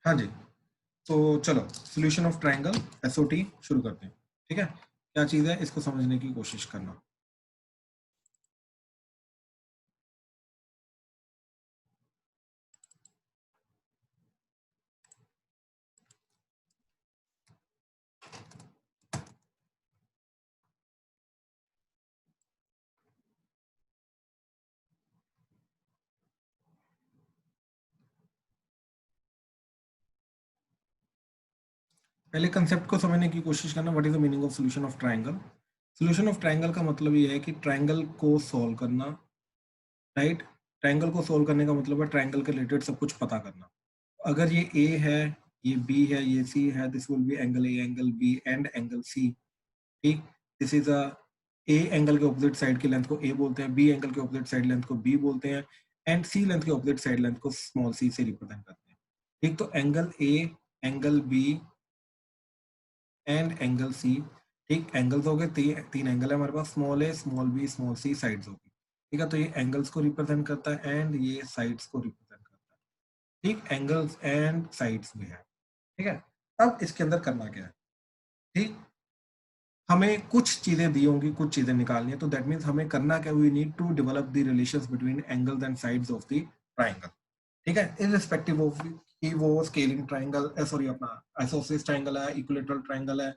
हाँ जी, तो चलो सॉल्यूशन ऑफ ट्रायंगल एसओटी शुरू करते हैं। ठीक है, क्या चीज़ है इसको समझने की कोशिश करना। पहले कंसेप्ट को समझने की कोशिश करना, what is the meaning of solution of triangle. Solution of triangle का मतलब ये है कि ट्रायंगल को सॉल्व करना, राइट। ट्रायंगल को सॉल्व करने का मतलब है ट्रायंगल के रिलेटेड सब कुछ पता करना। अगर ये ए है, ये बी है, ये सी है, this will be angle A, angle B and angle C. ठीक, this is a A angle के ऑपोजिट साइड की लेंथ को ए बोलते हैं, बी एंगल के ऑपोजिट साइड लेंथ को बी बोलते हैं, एंड सी लेंथ के ऑपोजिट साइड लेंथ को स्मॉल सी से रिप्रेजेंट करते हैं। ठीक, तो angle A, angle B and angle C. ठीक, एंगल्स हो गए, तीन एंगल है हमारे पास, small A, small B, small C, sides होगी। ठीक है, तो ये एंगल्स को रिप्रेजेंट करता है एंड ये साइड्स को रिप्रेजेंट करता है। ठीक, एंगल्स एंड साइड्स भी है। ठीक है, अब इसके अंदर करना क्या है। ठीक, हमें कुछ चीजें दी होंगी, कुछ चीजें निकालनी है, तो दैट मीन्स हमें करना क्या, we need to develop the relations between angles and sides of the triangle. ठीक है, इररिस्पेक्टिव ऑफ कि वो स्केलिंग ट्रायंगल, सॉरी अपना आइसोसेलेस ट्रायंगल है, इक्विलेटरल ट्रायंगल है,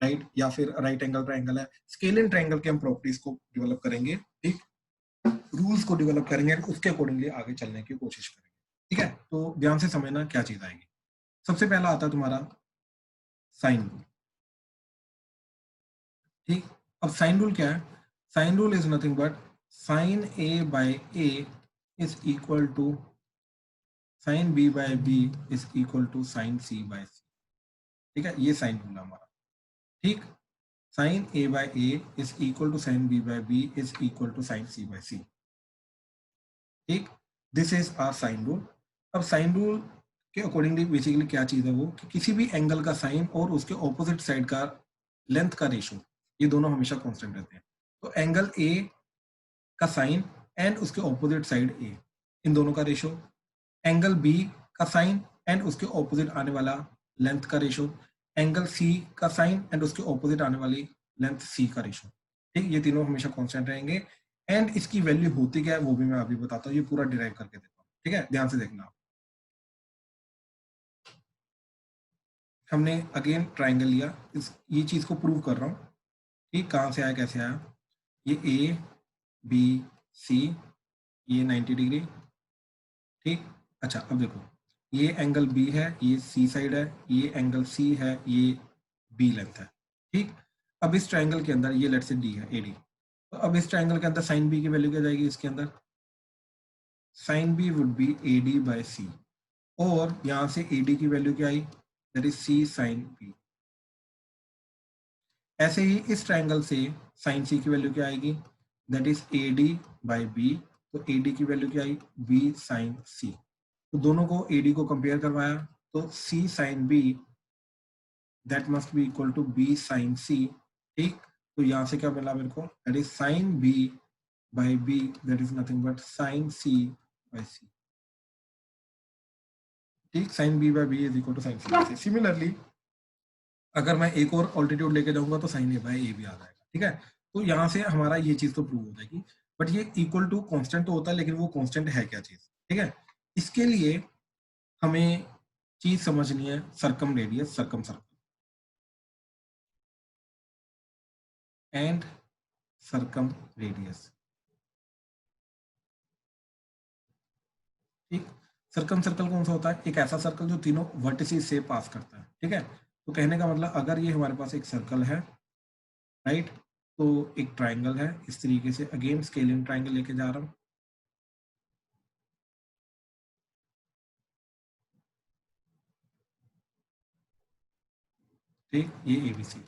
राइट, या फिर राइट एंगल ट्रायंगल है। स्केलिंग ट्रायंगल के हम प्रॉपर्टीज को डेवलप करेंगे, ठीक, रूल्स को डेवलप करेंगे, उसके अकॉर्डिंगली आगे चलने की कोशिश करेंगे। ठीक है, तो ध्यान से समझना क्या चीज आएगी। सबसे पहला आता है तुम्हारा साइन रूल। ठीक, अब साइन रूल क्या है। Sine rule is nothing but sine A by A is equal to sine B by B is equal to sine C by C. ठीक है, ये साइन रूल है हमारा। ठीक, sine A by A is equal to sine B by B is equal to sine C by C. ठीक, this is our sine rule. अब sine rule के accordingly basically क्या चीज है वो, कि किसी भी एंगल का साइन और उसके ऑपोजिट साइड का लेंथ का रेशो, ये दोनों हमेशा कांस्टेंट रहते हैं। तो एंगल ए का साइन एंड उसके ऑपोजिट साइड ए, इन दोनों का रेशो, एंगल बी का साइन एंड उसके ऑपोजिट आने वाला लेंथ का रेशो, एंगल सी का साइन एंड उसके ऑपोजिट आने वाली लेंथ सी का रेशो। ठीक, ये तीनों हमेशा कांस्टेंट रहेंगे। एंड इसकी वैल्यू होती क्या है वो भी मैं अभी बताता हूँ, ये पूरा डिराइव करके देता हूँ। ठीक है, ध्यान से देखना। हमने अगेन ट्राइंगल लिया, ये चीज को प्रूव कर रहा हूँ। ठीक, कहाँ से आया कैसे आया, ये ए बी सी, ये 90 डिग्री। ठीक, अच्छा अब देखो, ये एंगल बी है, ये सी साइड है, ये एंगल सी है, ये बी लेंथ है। ठीक, अब इस ट्रायंगल के अंदर ये लेट से डी है, एडी, तो अब इस ट्रायंगल के अंदर साइन बी की वैल्यू क्या जाएगी, इसके अंदर sine B would be A D by C, और यहां से ए डी की वैल्यू क्या आई, that is C sine B. ऐसे ही इस ट्रायंगल से साइन सी की वैल्यू क्या आएगी, that is A D by B, तो ए डी की वैल्यू क्या आई, बी साइन सी। तो दोनों को ए डी को कंपेयर करवाया, तो C sine B that must be equal to B sine C. ठीक, तो यहां से क्या मिला मेरे को, that is sine B by B, that is nothing but sine C by C. ठीक, sine B by B is equal to sine C by C. Similarly अगर मैं एक और ऑल्टीट्यूड लेके जाऊंगा तो साइन ए बाई ए भी आ जाएगा। ठीक है, तो यहाँ से हमारा ये चीज तो प्रूव हो जाएगी, बट ये इक्वल टू कांस्टेंट तो होता है, लेकिन वो कांस्टेंट है क्या चीज। ठीक है, इसके लिए हमें चीज समझनी है, circum radius, circum circle and circum radius. ठीक, सर्कम सर्कल कौन सा होता है, एक ऐसा सर्कल जो तीनों वर्टिसेस से पास करता है। ठीक है, तो कहने का मतलब अगर ये हमारे पास एक सर्कल है, राइट, तो एक ट्राइंगल है इस तरीके से, अगेन स्केलिंग ट्राइंगल लेके जा रहा हूं। ठीक, ये एबीसी,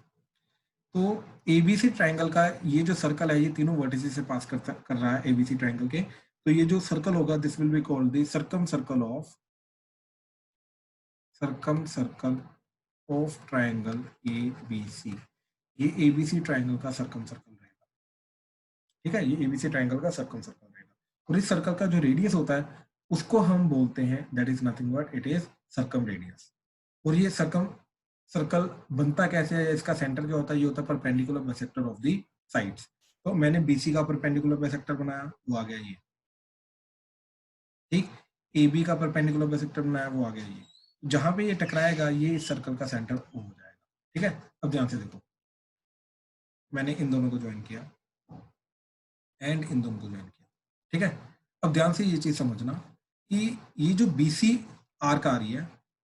तो एबीसी ट्राइंगल का ये जो सर्कल है, ये तीनों वर्टिसेस से पास कर रहा है एबीसी ट्राइंगल के, तो ये जो सर्कल होगा this will be called the circum circle of triangle ABC. ये एबीसी ट्राइंगल का सर्कम सर्कल रहेगा। ठीक है, ये एबीसी ट्राइंगल का सर्कम सर्कल रहेगा, और इस सर्कल का जो रेडियस होता है उसको हम बोलते हैं, that is nothing but it is circum radius. और ये सर्कल बनता कैसे है, इसका सेंटर क्या होता है, ये होता है perpendicular bisector of the sides. तो मैंने बीसी का परपेंडिकुलर बाइसेक्टर बनाया, वो आ गया ये, ठीक। AB का परपेंडिकुलर बाइसेक्टर बनाया, वो आ गया ये। जहां पे ये टकराएगा ये इस सर्कल का सेंटर हो जाएगा, ठीक है। अब ध्यान से देखो, मैंने इन दोनों को ज्वाइन किया एंड इन दोनों को ज्वाइन किया, ठीक है। अब ध्यान से ये चीज समझना कि ये जो BC आर्क आ रही है,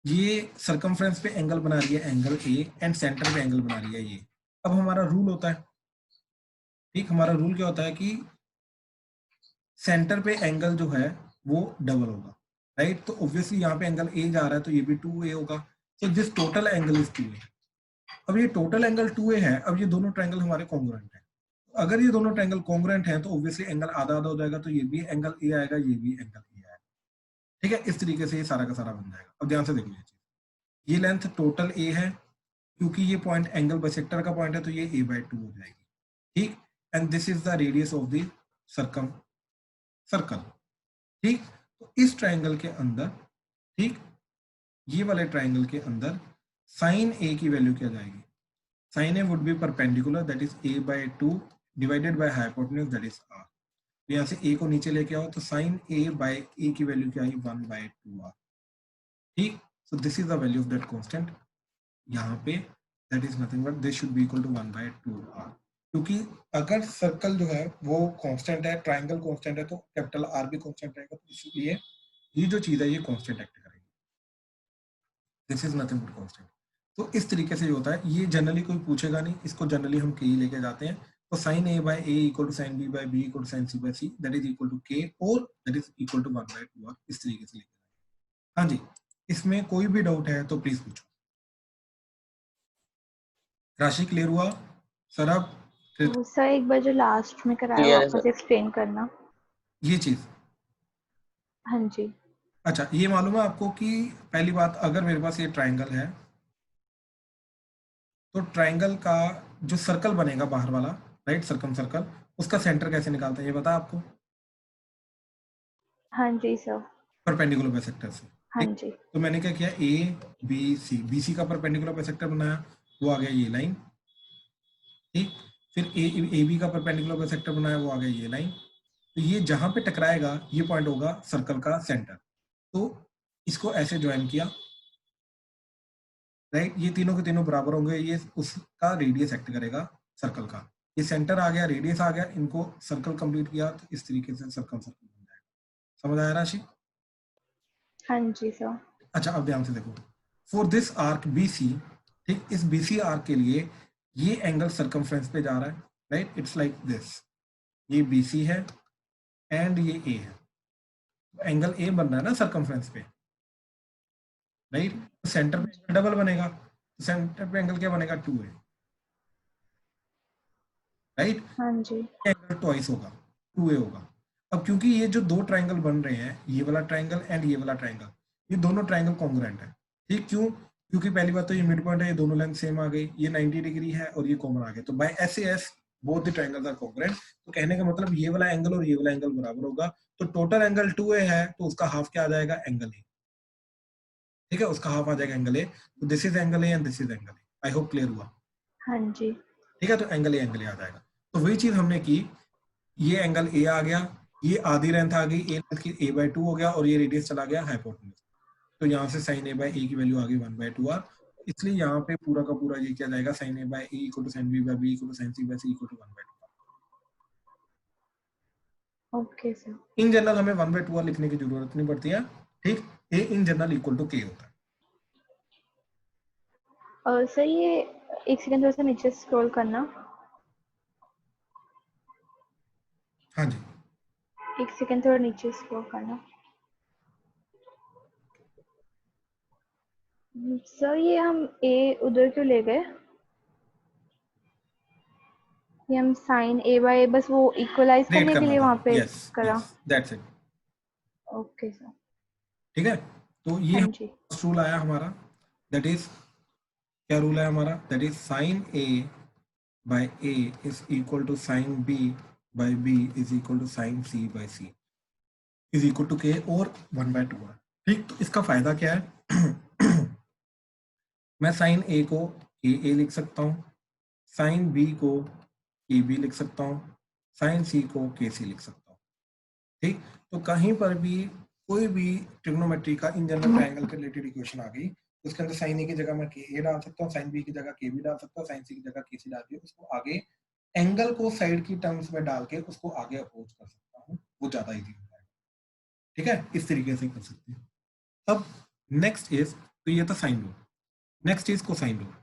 ये सर्कमफ्रेंस पे एंगल बना रही है एंगल A, एंड सेंटर पे एंगल बना रही है ये। अब हमारा रूल होता है, ठीक, हमारा रूल क्या होता है कि सेंटर पे एंगल जो है वो डबल होगा, राइट। तो ऑब्वियसली यहाँ पे एंगल A जा रहा है तो ये भी 2A होगा। तो this total angle is 2A। अब ये टोटल एंगल 2A है, अब ये दोनों ट्रायंगल हमारे कॉन्ग्रुएंट है। अगर ये दोनों ट्रायंगल कॉन्ग्रुएंट हैं तो ऑब्वियसली एंगल आधा आधा हो जाएगा, तो ये भी एंगल A आएगा, ये भी एंगल A आएगा, ठीक है। इस तरीके से ये सारा का सारा बन जाएगा। अब ध्यान से देखो ये चीज, ये लेंथ टोटल A है, क्योंकि ये पॉइंट एंगल बाइसेक्टर का पॉइंट है तो ये A/2 हो जाएगी, ठीक। And this is the radius of the circle, ठीक। तो इस ट्रायंगल के अंदर, ठीक, ये वाले ट्रायंगल के अंदर साइन A की वैल्यू क्या जाएगी, sine A would be perpendicular, that is A/2 divided by hypotenuse, that is R। तो यहाँ से A को नीचे लेके आओ तो साइन A/A की वैल्यू क्या आई, 1/2R, ठीक। So this is the value of that constant यहाँ पे, that is nothing but this should be equal to 1/2R। क्योंकि अगर सर्कल जो है वो कांस्टेंट है, ट्रायंगल कांस्टेंट है, तो कैपिटल R भी कांस्टेंट रहेगा, तो इसलिए ये जो चीज है ये कांस्टेंट एक्ट करेगी, this is nothing but constant. तो इस तरीके से होता है, ये जनरली कोई पूछेगा नहीं, इसको जनरली हम के लेके जाते हैं। तो sine A/A equal to sine B/B equal to sine C/C, that is equal to K, और that is equal to 1/2R, इस तरीके से लेके। हाँ जी, इसमें कोई भी डाउट है तो प्लीज पूछो। राशि क्लियर हुआ सर? अब सर एक बार जो लास्ट में कराया Clear है वापस सर। एक्सप्लेन करना। ये चीज, हाँ जी। अच्छा, ये मालूम है आपको कि पहली बात, अगर मेरे पास ये ट्रायंगल है तो ट्रायंगल का जो सर्कल बनेगा बाहर वाला, राइट, सर्कम सर्कल, उसका सेंटर कैसे निकालते हैं ये पता है आपको? हाँ जी सर। परपेंडिकुलर बाइसेक्टर से, हाँ ठीक। जी। तो मैंने क्या किया, BC का परपेंडिकुलर बाइसेक्टर बनाया, वो आ गया ये लाइन, ठीक। फिर AB का परपेंडिकुलर बाइसेक्टर बनाया, वो आ गया ये लाइन। तो ये जहां पे टकराएगा ये पॉइंट होगा सर्कल का सेंटर, तो इसको ऐसे ज्वाइन किया, राइट। ये तीनों के तीनों बराबर होंगे, ये उसका रेडियस एक्ट करेगा सर्कल का। ये सेंटर आ गया, रेडियस आ गया, इनको सर्कल कंप्लीट किया, तो इस तरीके से सर्कल बन जाएगा। समझ आया राशि? हाँ जी सर। अच्छा, अब ध्यान से देखो, फॉर दिस आर्क BC, ठीक, इस BC आर्क के लिए ये एंगल सर्कमफ्रेंस पे जा रहा है, राइट, इट्स लाइक दिस, ये BC है एंड ये A है, एंगल A बन रहा है ना सर्कमफ्रेंस पे, राइट। सेंटर पे एंगल डबल बनेगा, तो सेंटर पे एंगल क्या बनेगा, 2A, राइट। हाँ जी। एंगल ट्वाइस होगा, 2A होगा। अब क्योंकि ये जो दो ट्रायंगल बन रहे हैं, ये वाला ट्रायंगल एंड ये वाला ट्रायंगल, ये दोनों ट्रायंगल कॉन्ग्रुएंट है, ठीक। क्यों? क्योंकि पहली बात तो ये मिड पॉइंट है, ये दोनों लेंथ सेम आ गई, ये 90 डिग्री है और ये कॉमन आ गया, तो by SAS both the triangles are congruent. तो कहने का मतलब ये वाला एंगल और ये वाला एंगल बराबर होगा, तो टोटल एंगल 2A है, तो उसका हाफ क्या आ जाएगा, एंगल A, ठीक है, उसका हाफ आ जाएगा एंगल A। तो this is angle A and this is angle A। I hope clear हुआ? हाँ जी। ठीक है, तो एंगल A आ जाएगा। तो वही चीज हमने की, ये एंगल A आ गया, ये आधी लेंथ आ गई, A लेंथ की A/2 हो गया, और ये रेडियस चला गया हाइपोटेन्यूज। तो यहाँ से साइन A/A की वैल्यू आ गई 1/2R। इसलिए यहाँ पे पूरा का पूरा ये क्या जाएगा, sine A/A equal to sine B/B equal to sine C/C equal to 1/2R। Okay sir. In general हमें 1/2R लिखने की जरूरत नहीं पड़ती है, ठीक। A in general equal to K होता है। और सर ये एक सेकंड थोड़ा सा नीचे स्क्रॉल करना। हाँ जी, एक सेकंड थोड़ा नीचे स्क्रॉल करना। सर ये हम A उधर क्यों ले गए? ये हम साइन A/A बस वो इक्वलाइज रेट करने के करना लिए था, वहाँ पे यस करा। Yes, that's it, okay sir. ठीक है। तो ये हाँ जी। रूल आया हमारा, दैट इज, क्या रूल है हमारा, that is sign A/A is equal to sin B/B is equal to sin C/C is equal to K और 1/2R, ठीक। तो इसका फायदा क्या है, मैं साइन ए को ए लिख सकता हूँ, साइन बी को ए बी लिख सकता हूँ, साइन सी को के सी लिख सकता हूँ। ठीक, तो कहीं पर भी कोई भी ट्रिग्नोमेट्री का इन जनरल ट्रायंगल के रिलेटेड इक्वेशन आ गई, उसके अंदर साइन ए की जगह मैं के ए डाल सकता हूँ, साइन बी की जगह के बी डाल सकता हूँ, साइन सी की जगह के सी डाल के उसको आगे एंगल को साइड की टर्म्स में डाल के उसको आगे अप्रोच कर सकता हूँ, वो ज्यादा इजी हो जाएगा। ठीक है, इस तरीके से कर सकते हैं। अब नेक्स्ट इज, तो ये था sine rule, next is cosine rule.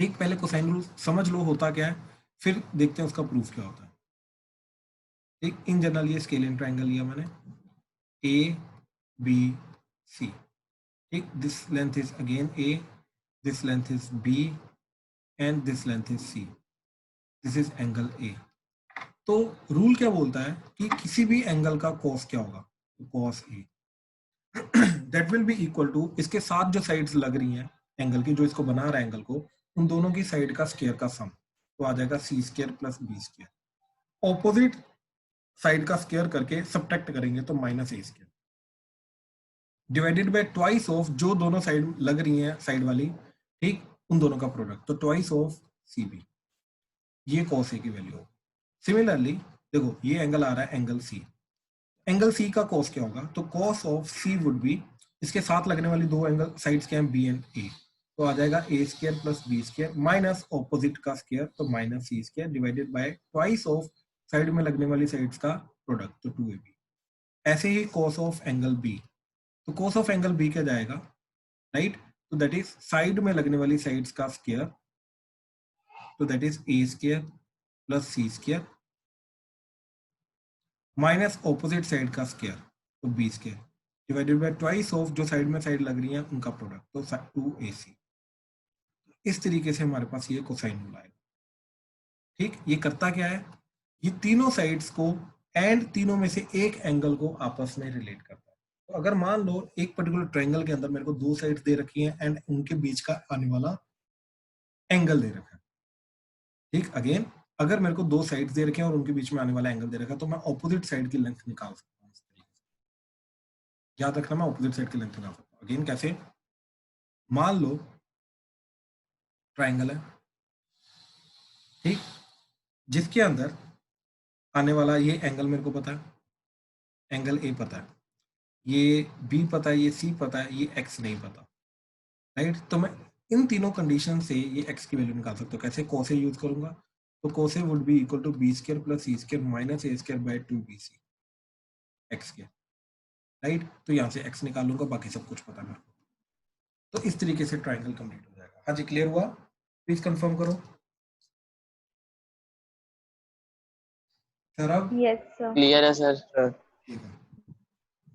ठीक, पहले कोसाइन रूल समझ लो होता क्या है, फिर देखते हैं उसका प्रूफ क्या होता है। ठीक, इन जनरल ये स्केलियन ट्रायंगल लिया मैंने, ए बी सी। ठीक, this length is again A, this length is B and this length is C, this is angle A. तो रूल क्या बोलता है कि किसी भी एंगल का कॉस क्या होगा, cos A that will be equal to, इसके साथ जो साइड्स लग रही हैं एंगल की, जो इसको बना रहा है एंगल को, उन दोनों की साइड का स्क्वायर का सम, तो आ जाएगा C square plus B square. Opposite side का स्क्वायर करके सब्ट्रैक्ट करेंगे तो minus A square, divided by twice of जो दोनों साइड लग रही हैं साइड वाली, ठीक, उन दोनों का प्रोडक्ट, तो ट्वाइस ऑफ सी बी, ये कॉस ए की वैल्यू होगी। सिमिलरली देखो ये एंगल आ रहा है एंगल सी, एंगल सी का कॉस क्या होगा, तो cos of C would be, इसके साथ लगने वाली दो एंगल साइड्स क्या हैं बी एंड ए, तो आ जाएगा A square plus B square minus opposite का स्क्वायर तो minus C square divided by twice of side में लगने वाली साइड्स का प्रोडक्ट तो 2ab। ऐसे ही कॉस ऑफ एंगल बी, तो कॉस ऑफ एंगल बी क्या जाएगा, राइट, तो दैट इज साइड में लगने वाली साइड्स का स्क्वायर, तो that is A square plus C square minus opposite side का स्क्वायर तो B square divided by twice of जो साइड में साइड लग रही है उनका प्रोडक्ट तो 2ac। इस तरीके से हमारे पास ये कोसाइन रूल आएगा। ठीक, ये करता क्या है, ये तीनों साइड्स को एंड तीनों में से एक एंगल को आपस में रिलेट करता है। तो अगर मान लो एक पर्टिकुलर ट्रायंगल के अंदर मेरे को दो साइड्स दे रखी हैं एंड उनके बीच का आने वाला एंगल दे रखा है। ठीक, अगेन अगर मेरे को दो साइड्स दे रखे हैं और उनके बीच में आने वाला एंगल दे रखा है तो मैं ऑपोजिट साइड की लेंथ निकाल सकता हूँ। इस तरीके से याद रखना, मैं ऑपोजिट साइड की लेंथ निकाल सकता हूँ। अगेन कैसे, मान लो ट्रायंगल है, ठीक, जिसके अंदर आने वाला ये एंगल मेरे को पता है, एंगल ए पता है, ये बी पता है, ये सी पता है, ये एक्स नहीं पता, राइट। तो मैं इन तीनों कंडीशन से ये एक्स की वैल्यू निकाल सकता हूँ। कैसे, कोसे यूज करूंगा, तो cos A would be equal to B square plus C square minus A square by 2bc X के, राइट। तो यहाँ से एक्स निकाल लूंगा, बाकी सब कुछ पता है। तो इस तरीके से ट्रायंगल कंप्लीट हो जाएगा। हाँ जी, क्लियर हुआ, प्लीज कंफर्म करो सर। अब यस सर। क्लियर है सर। ठीक है,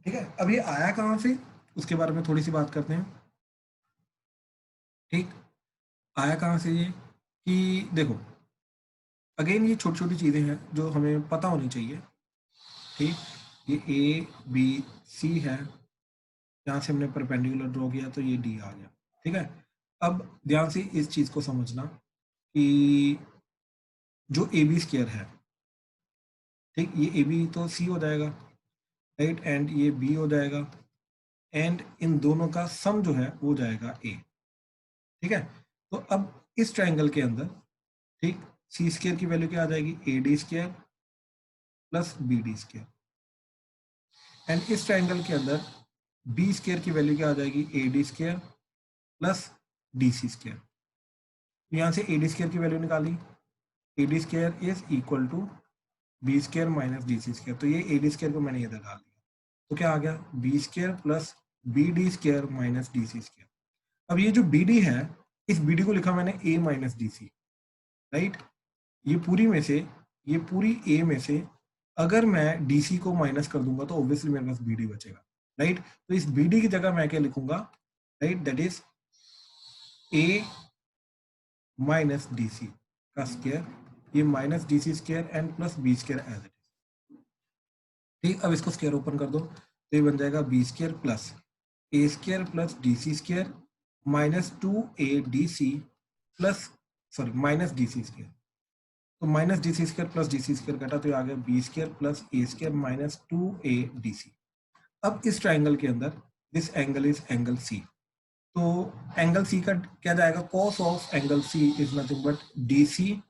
ठीक है। अब ये आया कहाँ से, उसके बारे में थोड़ी सी बात करते हैं। ठीक, आया कहाँ से ये, कि देखो अगेन ये छोटी छोटी चीजें हैं जो हमें पता होनी चाहिए। ठीक, ये ए बी सी है, यहाँ से हमने परपेंडिकुलर ड्रॉ किया तो ये डी आ गया। ठीक है, अब ध्यान से इस चीज को समझना कि जो ए बी स्क्वायर है, ठीक, ये ए बी तो सी हो जाएगा, राइट, एंड ये बी हो जाएगा, एंड इन दोनों का सम जो है वो जाएगा ए। ठीक है, तो अब इस ट्रायंगल के अंदर, ठीक, सी स्क्वायर की वैल्यू क्या आ जाएगी, A D square plus B D square, and इस ट्रायंगल के अंदर बी स्क्वायर की वैल्यू क्या आ जाएगी, A D square plus D C square. यहाँ से ए डी स्क्वायर की वैल्यू निकाली, A D square is equal to B square minus D C square, तो ये ए डी स्क्वायर को मैंने इधर डाल दिया, तो क्या आ गया, B square plus B D square minus D C square. अब ये जो बी डी है, इस बी डी को लिखा मैंने ए माइनस डी सी, राइट। ये पूरी में से, ये पूरी ए में से अगर मैं डीसी को माइनस कर दूंगा तो ऑब्वियसली मेरे पास बीडी बचेगा, राइट। तो इस बीडी की जगह मैं क्या लिखूंगा, right, that is A minus D C का स्क्वायर, ये minus D C square and plus B square as it is. ठीक, अब इसको स्क्वायर ओपन कर दो तो ये बन जाएगा B square plus A square plus D C square minus 2ad plus sorry minus D C square, तो minus D C square plus D C square कटा तो ये आ गया B square plus A square minus 2ad। अब इस triangle के अंदर this angle is angle C, तो एंगल सी का क्या जाएगा, cos of angle C is nothing but D C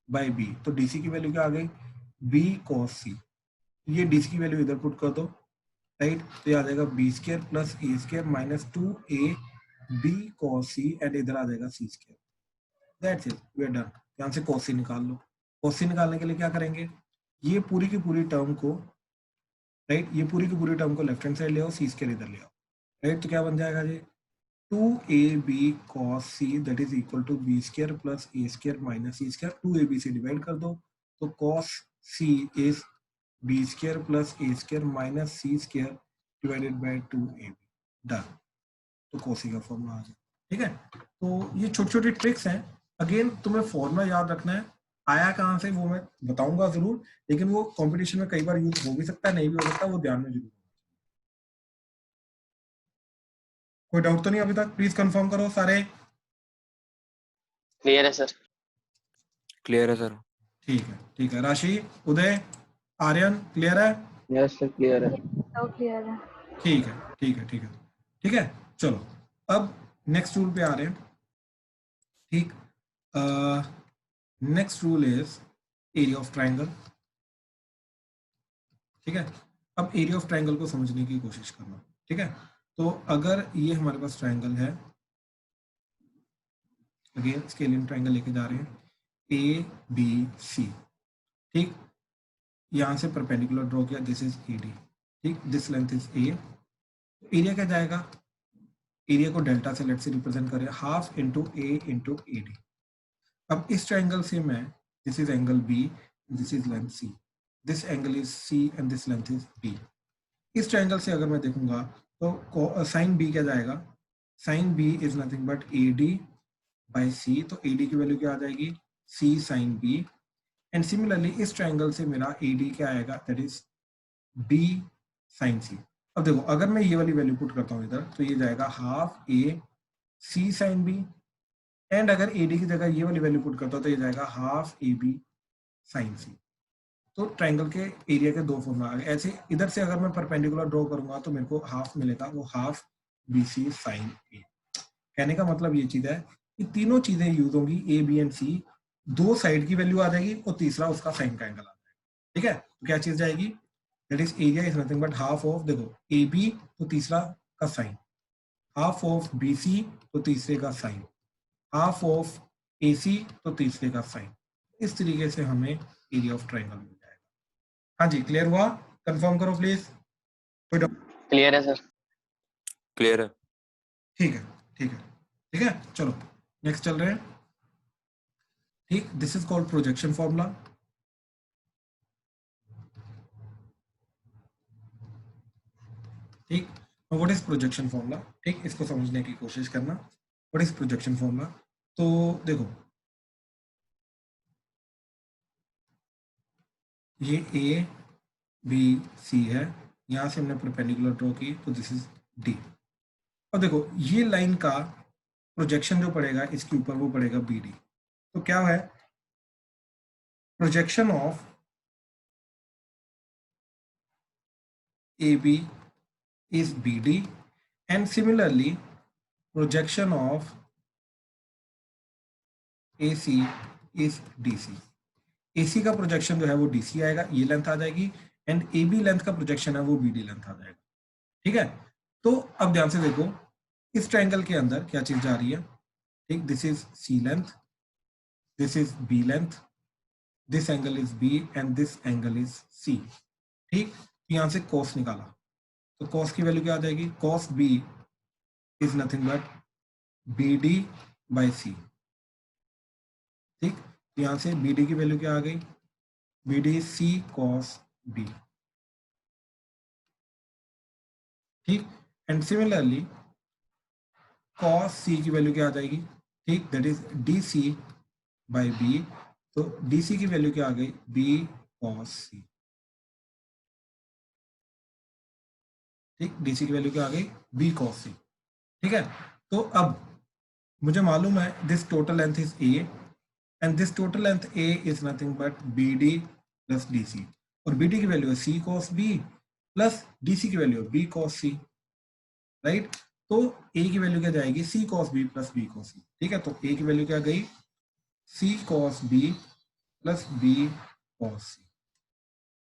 by B. तो डी सी की वैल्यू क्या आ गई, बी कॉस सी। ये डी सी की वैल्यू इधर पुट कर दो, राइट, तो ये आ जाएगा B square plus A square minus 2a B cos C, and इधर आ जाएगा C square. That's it, we are done. यहाँ से कॉस सी निकाल लो। कॉस सी निकालने के लिए क्या करेंगे, ये पूरी की पूरी टर्म को, राइट, ये पूरी की पूरी टर्म को लेफ्ट हैंड साइड ले आओ, सी स्क्र इधर ले आओ, राइट, तो क्या बन जाएगा जी, 2ab cos c that is equal to B square plus A square minus C square. 2ab से डिवाइड कर दो, तो cos c is B square plus A square minus C square divided by 2ab, done. तो cos c का formula आ जाए, ठीक है। तो ये छोटी छोटी ट्रिक्स हैं, अगेन तुम्हें फॉर्मूला याद रखना है, आया कहाँ से वो मैं बताऊंगा जरूर, लेकिन वो कंपटीशन में कई बार यूज हो भी सकता है, नहीं भी हो सकता, वो ध्यान में जरूर। कोई डाउट तो नहीं अभी तक, प्लीज कंफर्म करो सारे। क्लियर है सर। क्लियर है सर। ठीक है, राशि, उदय, आर्यन, क्लियर है? यस सर क्लियर है। तो क्लियर है। ठीक है, चलो अब नेक्स्ट रूल पे आ रहे हैं, ठीक। Next rule is area of triangle, ठीक है। अब एरिया ऑफ ट्राइंगल को समझने की कोशिश करना, ठीक है। तो अगर ये हमारे पास ट्राइंगल है, अगेन स्केलिंग ट्राइंगल लेके जा रहे हैं, ए बी सी, ठीक, यहां से परपेंडिकुलर ड्रॉ किया, दिस इज ए डी, ठीक, this length is a. Area क्या जाएगा, एरिया को डेल्टा से लेट से रिप्रेजेंट करें, हाफ इंटू ए डी। अब इस ट्राइंगल से मैं, this is angle B, this is length C, this angle is C and this length is B. इस ट्राइंगल से अगर मैं देखूंगा तो साइन बी क्या जाएगा, sine B is nothing but A D by C, तो ए डी की वैल्यू क्या आ जाएगी, C sine B. And similarly इस ट्राइंगल से मेरा ए डी क्या आएगा, that is B sine C. अब देखो अगर मैं ये वाली वैल्यू पुट करता हूँ इधर, तो ये जाएगा half A C sine B, and अगर ए डी की जगह ये वाली वैल्यू पुट करता हूँ तो ये जाएगा हाफ ए बी साइन सी। तो ट्राइंगल के एरिया के दो फॉर्मूला आ गए। ऐसे इधर से अगर मैं परपेंडिकुलर ड्रॉ करूंगा तो मेरे को हाफ मिलेगा, वो हाफ बी सी साइन ए। कहने का मतलब ये चीज है कि तीनों चीजें यूज होंगी, ए बी एंड सी, दो साइड की वैल्यू आ जाएगी और तीसरा उसका साइन का एंगल आ जाएगा, ठीक है। तो क्या चीज जाएगी, that is area is nothing but half of, देखो ए बी तो तीसरा का sine, half of B C तो तीसरे का sine, half of A C तो तीसरे का साइन। इस तरीके से हमें एरिया ऑफ ट्राइंगल मिल जाएगा। हाँ जी, क्लियर हुआ? कंफर्म करो प्लीज। क्लियर है सर। क्लियर है। ठीक है, चलो नेक्स्ट चल रहे हैं, ठीक। This is called projection formula, ठीक। व्हाट इज प्रोजेक्शन फॉर्मूला, ठीक, इसको समझने की कोशिश करना। व्हाट इज प्रोजेक्शन फॉर्मूला, तो देखो ये ए बी सी है, यहां से हमने परपेंडिकुलर ड्रॉ की, तो दिस इज डी। और देखो ये लाइन का प्रोजेक्शन जो पड़ेगा इसके ऊपर वो पड़ेगा बी डी। तो क्या है, projection of A B is BD and similarly projection of AC is DC। AC का प्रोजेक्शन जो है वो DC आएगा, ये लेंथ आ जाएगी, एंड AB लेंथ का प्रोजेक्शन है वो BD लेंथ आ जाएगा, ठीक है। तो अब ध्यान से देखो इस ट्रायंगल के अंदर क्या चीज जा रही है, ठीक, this is C length, this is B length, this angle is B and this angle is C, ठीक। यहां से cos निकाला, तो cos की वैल्यू क्या आ जाएगी, cos B is nothing but BD by C, ठीक। यहां से BD की वैल्यू क्या आ गई, BD C cos B, ठीक। एंड सिमिलरली cos C की वैल्यू क्या आ जाएगी, ठीक, that is DC by B, तो DC की वैल्यू क्या आ गई, B cos C, ठीक, DC की वैल्यू क्या आ गई, B cos C, ठीक है। तो अब मुझे मालूम है this total length is A and this total length A is nothing but BD plus DC, और BD की वैल्यू है C cos B plus DC की वैल्यू बी कॉस सी, राइट। तो ए की वैल्यू क्या जाएगी, C cos B plus B cos C, ठीक है। तो ए की वैल्यू क्या गई, C cos B plus B cos C.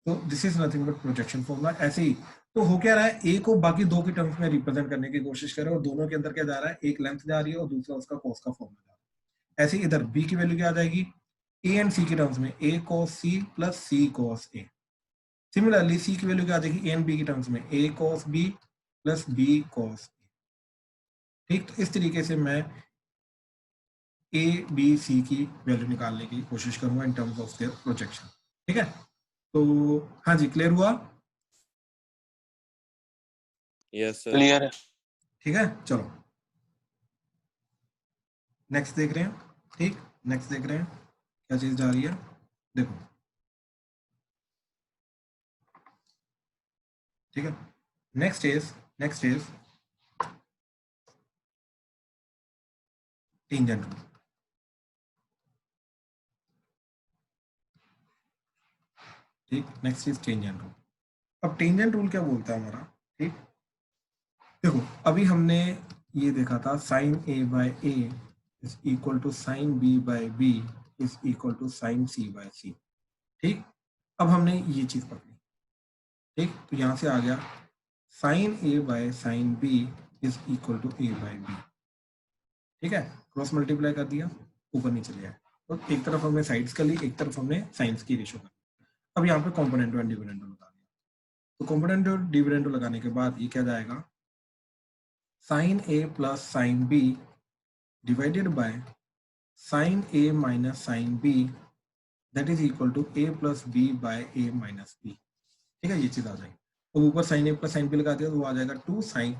तो this is nothing but projection formula. ऐसे ही तो हो क्या रहा है, ए को बाकी दो की टर्म्स में रिप्रेजेंट करने की कोशिश करें और दोनों के अंदर क्या जा रहा है, एक लेंथ जा रही है और दूसरा उसका कॉस का फॉर्मूला जा रहा है। ऐसे ही इधर बी की वैल्यू क्या आ जाएगी, ए एंड सी की टर्म्स में A cos C plus C cos A. Similarly C की वैल्यू क्या आ जाएगी, ए एंड बी की टर्म्स में A cos B plus B cos A. ठीक, तो इस तरीके से मैं ए बी सी की वैल्यू निकालने की कोशिश करूंगा in terms of their projection. ठीक है, तो हाँ जी, क्लियर हुआ? Yes sir. क्लियर है। ठीक है, चलो नेक्स्ट देख रहे हैं। ठीक, नेक्स्ट देख रहे हैं क्या चीज जा रही है, देखो। ठीक है, नेक्स्ट इज टेंजेंट रूल। ठीक, नेक्स्ट इज टेंजेंट रूल। अब टेंजेंट रूल क्या बोलता है हमारा, ठीक, देखो अभी हमने ये देखा था sine A by A is equal to sine B by B is equal to sine C by C. ठीक, अब हमने ये चीज पकड़ी। ठीक, तो यहां से आ गया sine A by sine B is equal to A by B. ठीक है, क्रॉस मल्टीप्लाई कर दिया, ऊपर नीचे ले आया। तो एक तरफ हमने साइड्स कर ली, एक तरफ हमने साइंस की रेशो कर ली। अब यहाँ पे कॉम्पोनेंटो एंड डिविडेंडो लगा दिया। तो कॉम्पोनेंटो और डिविडेंडो लगाने के बाद ये क्या जाएगा, sine A plus sine B divided by sine A minus sine B that is equal to A plus B by A minus B. ठीक है, ये चीज आ जाएगी। तो ऊपर sine A plus sine B लगा दिया तो वो आ जाएगा two sine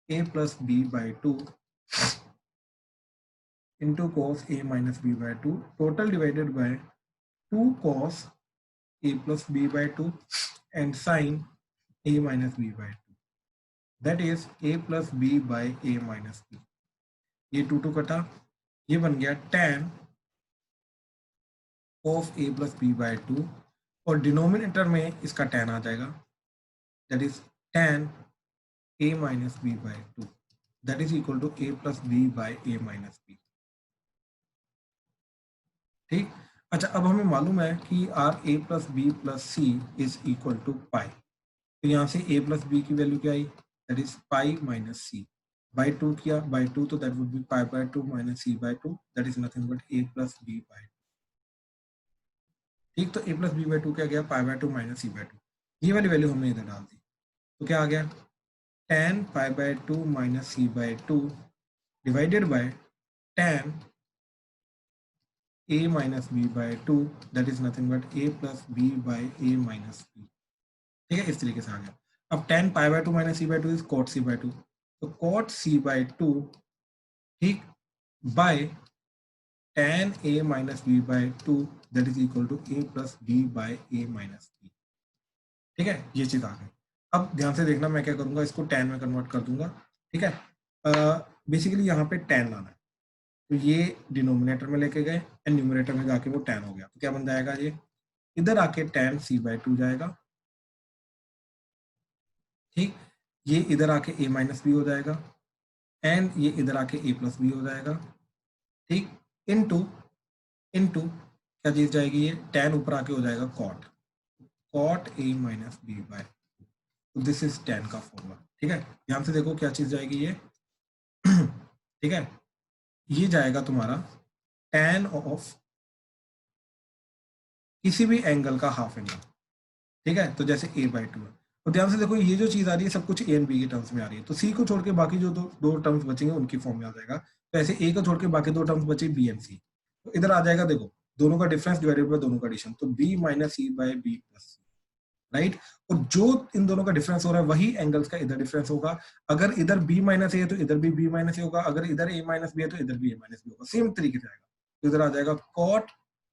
A plus B by two into cos a minus b by 2 total divided by 2 cos a plus b by 2 and sin a minus b by 2 that is a plus b by a minus b। ये 2 कटा, ये बन गया tan of a plus b by 2 और denominator में इसका tan आ जाएगा that is tan a minus b by 2 that is equal to a plus b by a minus b। ठीक, अच्छा अब हमें मालूम है कि our A plus B plus C is equal to pi. तो यहाँ से ए प्लस बी की वैल्यू क्या आई, that is pi minus C by 2 किया, बाई 2 तो that would be pi by 2 minus C by 2 that is nothing but A plus B by 2। ठीक, तो ए प्लस बी बाय 2 क्या गया, pi by 2 minus C by 2। ये वाली value हमने इधर डाल दी तो क्या आ गया, tan pi by 2 minus C by 2 divided by tan a minus b by 2 that is nothing but a plus b by a minus b। ठीक है, इस तरीके से आ गया। अब tan pi by 2 minus C by 2 is cot c by 2, तो cot c by 2 ठीक bye tan a minus b by 2 that is equal to a plus b by a minus b। ठीक है, ये चीज आ गई। अब ध्यान से देखना, मैं क्या करूंगा, इसको tan में कन्वर्ट कर दूंगा। ठीक है, बेसिकली यहाँ पे tan लाना है तो ये डिनोमिनेटर में लेके गए एंड न्यूमरेटर में जाके वो tan हो गया, तो क्या बन जाएगा, ये इधर आके tan c by 2 जाएगा। ठीक, ये इधर आके a माइनस बी हो जाएगा एंड ये इधर आके a प्लस बी हो जाएगा। ठीक, इनटू इनटू क्या चीज जाएगी, ये tan ऊपर आके हो जाएगा cot a minus B by, तो दिस इज tan का फॉर्मूला। ठीक है, ध्यान से देखो क्या चीज जाएगी ये ठीक है, ये जाएगा तुम्हारा tan ऑफ किसी भी एंगल का हाफ एंगल। ठीक है, तो जैसे a बाई 2 है, तो ध्यान से देखो ये जो चीज आ रही है सब कुछ a एंड b के टर्म्स में आ रही है, तो c को छोड़ के बाकी जो दो टर्म्स बचेंगे उनकी फॉर्म में आ जाएगा। तो ऐसे a को छोड़ के बाकी दो टर्म्स बचे b एंड c, तो इधर आ जाएगा देखो दोनों का डिफरेंस डिवाइडेड बाय दोनों का एडिशन, तो b minus C bye B plus C, right. और जो इन दोनों का डिफरेंस हो रहा है वही एंगल्स का इधर डिफरेंस होगा। अगर इधर b माइनस ए है तो इधर भी b माइनस ए होगा, अगर इधर a माइनस बी है तो इधर भी a माइनस बी होगा, सेम तरीके से आएगा। तो इधर आ जाएगा cot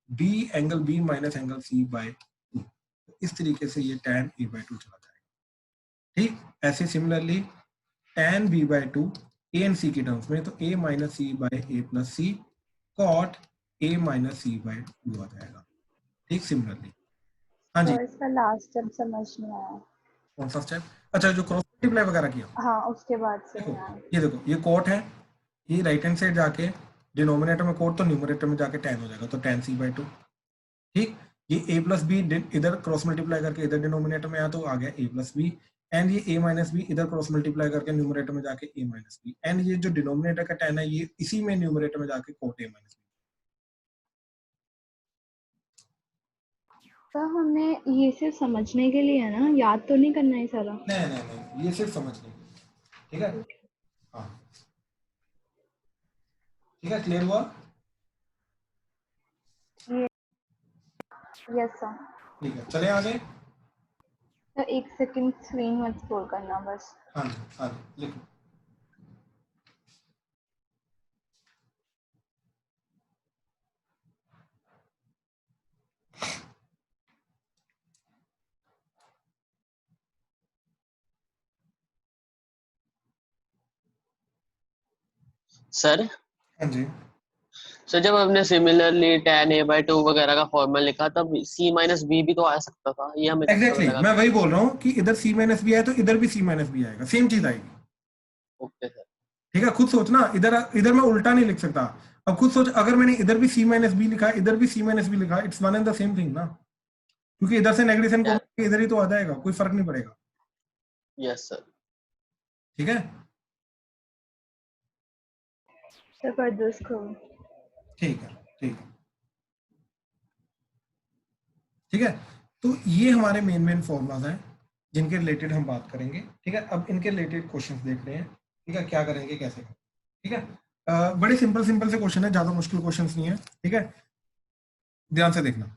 b angle b minus angle c by 2। इस तरीके से ये tan a बाय 2 चला जाएगा। ठीक, ऐसे similarly tan b by 2 a and c की टर्म्स में, तो a minus C by a plus C cot a minus C by 2 आ जाएगा। ठीक, सिमिलरली हाँ जी, तो इसका लास्ट स्टेप समझ नहीं आया। कौन सा स्टेप? अच्छा, जो क्रॉस मल्टीप्लाई वगैरह किया। हाँ उसके बाद से देखो हाँ। ये देखो, ये कोट है, ये राइट हैंड साइड जाके डिनोमिनेटर में कोट तो न्यूमरेटर में जाके tan हो जाएगा, तो tan c/2। ठीक, ये a प्लस बी इधर क्रॉस मल्टीप्लाई करके इधर डिनोमिनेटर में आया तो आ गया a प्लस बी, एंड ये a माइनस बी इधर क्रॉस मल्टीप्लाई करके न्यूमरेटर में जाके a माइनस बी, एंड ये जो डिनोमिनेटर का tan है ये इसी में न्यूमरेटर में जाके कोट a माइनस बी। तो हमें ये सिर्फ समझने के लिए है ना, याद तो नहीं करना है सारा? नहीं नहीं नहीं, ये सिर्फ समझने के लिए, ठीक है। हाँ ठीक है, क्लियर हुआ? Yes sir. ठीक है, चले आगे। तो एक सेकंड स्क्रीन मत स्क्रॉल करना बस। हाँ जी हाँ जी, लिखो। सर हाँ जी, सर जब हमने सिमिलरली tan a/2 वगैरह का फॉर्मूला लिखा तब c माइनस बी भी तो आ सकता था, ये हमें कैसे पता एग्जैक्टली लगा? मैं वही बोल रहा हूँ कि इधर c माइनस बी आए तो इधर भी c माइनस बी आएगा, सेम चीज आएगी। Okay sir. ठीक है, खुद सोचना, इधर इधर मैं उल्टा नहीं लिख सकता। अब खुद सोच, अगर मैंने इधर भी c माइनस बी लिखा, इधर भी c माइनस बी लिखा, it's one and the same thing ना, क्योंकि इधर से नेगेटिव साइन कॉमन इधर ही तो आ जाएगा, कोई फर्क नहीं पड़ेगा। Yes sir. ठीक है, तो कर दो इसको। ठीक है, ठीक है, ठीक है। तो ये हमारे मेन मेन फॉर्मूलाज हैं जिनके रिलेटेड हम बात करेंगे। ठीक है, अब इनके रिलेटेड क्वेश्चंस देख रहे हैं। ठीक है, क्या करेंगे कैसे करेंगे। ठीक है, बड़े सिंपल सिंपल से क्वेश्चन है, ज्यादा मुश्किल क्वेश्चंस नहीं है। ठीक है, ध्यान से देखना।